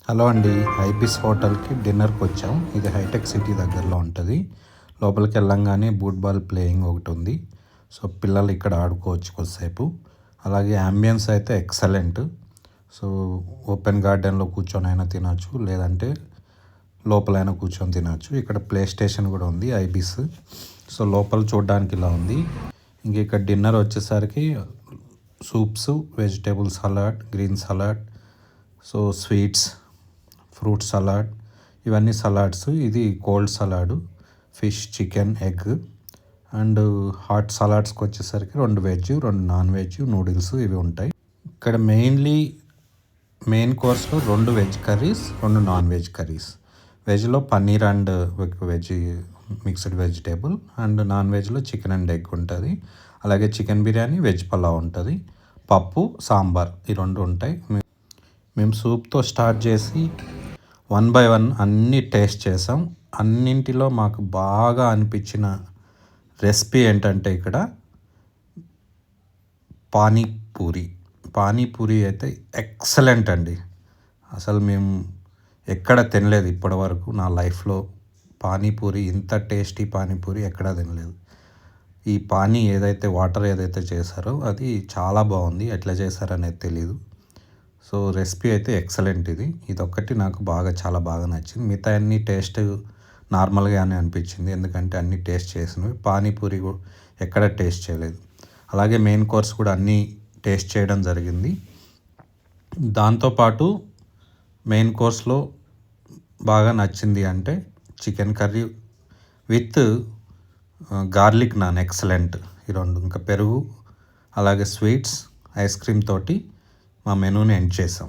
Hello అండి, ibis హోటల్కి డిన్నర్కి వచ్చాం. ఇది హైటెక్ సిటీ దగ్గరలో ఉంటుంది. లోపలికి వెళ్ళంగానే బూట్ బాల్ ప్లేయింగ్ ఒకటి ఉంది. సో పిల్లలు ఇక్కడ ఆడుకోవచ్చు కొద్దిసేపు. అలాగే అంబియన్స్ అయితే ఎక్సలెంట్. సో ఓపెన్ గార్డెన్లో కూర్చొని అయినా తినచ్చు, లేదంటే లోపలైనా కూర్చొని తినచ్చు. ఇక్కడ ప్లే స్టేషన్ కూడా ఉంది ఐబిస్. సో లోపల చూడడానికి ఇలా ఉంది. ఇంక ఇక్కడ డిన్నర్ వచ్చేసరికి soups, vegetable salad, green salad, so sweets, fruit salad, ఇవన్నీ సలాడ్స్. ఇది cold salad, fish, chicken, egg. And hot సలాడ్స్కి వచ్చేసరికి 2 వెజ్, 2 నాన్ వెజ్, నూడిల్స్ ఇవి ఉంటాయి. ఇక్కడ మెయిన్ కోర్స్లో 2 veg curries, 2 non veg curries. వెజ్లో paneer and veg mixed vegetable, and non వెజ్లో చికెన్ అండ్ ఎగ్ ఉంటుంది. అలాగే చికెన్ బిర్యానీ, వెజ్ పలావ్ ఉంటుంది. పప్పు, సాంబార్ ఈ 2 ఉంటాయి. మేము సూప్తో స్టార్ట్ చేసి 1 బై 1 అన్నీ టేస్ట్ చేసాం. అన్నింటిలో మాకు బాగా అనిపించిన రెసిపీ ఏంటంటే ఇక్కడ పానీపూరి అయితే ఎక్సలెంట్ అండి. అసలు మేము ఎక్కడ తినలేదు ఇప్పటివరకు. నా లైఫ్లో పానీపూరి, ఇంత టేస్టీ పానీపూరి ఎక్కడా తినలేదు. ఈ ఏదైతే వాటర్ ఏదైతే చేశారో అది చాలా బాగుంది. ఎట్లా చేశారనేది తెలీదు. సో రెసిపీ అయితే ఎక్సలెంట్. ఇదొక్కటి నాకు చాలా బాగా నచ్చింది. మిగతా అన్ని టేస్ట్ నార్మల్గానే అనిపించింది, ఎందుకంటే అన్నీ టేస్ట్ చేసినవి. పానీపూరి ఎక్కడ టేస్ట్ చేయలేదు. అలాగే మెయిన్ కోర్స్ కూడా అన్నీ టేస్ట్ చేయడం జరిగింది. దాంతోపాటు మెయిన్ కోర్స్లో బాగా నచ్చింది అంటే chicken curry with garlic non excellent. ఈ 2, ఇంకా పెరుగు, అలాగే స్వీట్స్, ఐస్ క్రీమ్ తోటి మా మెనూని ఎండ్ చేసాం.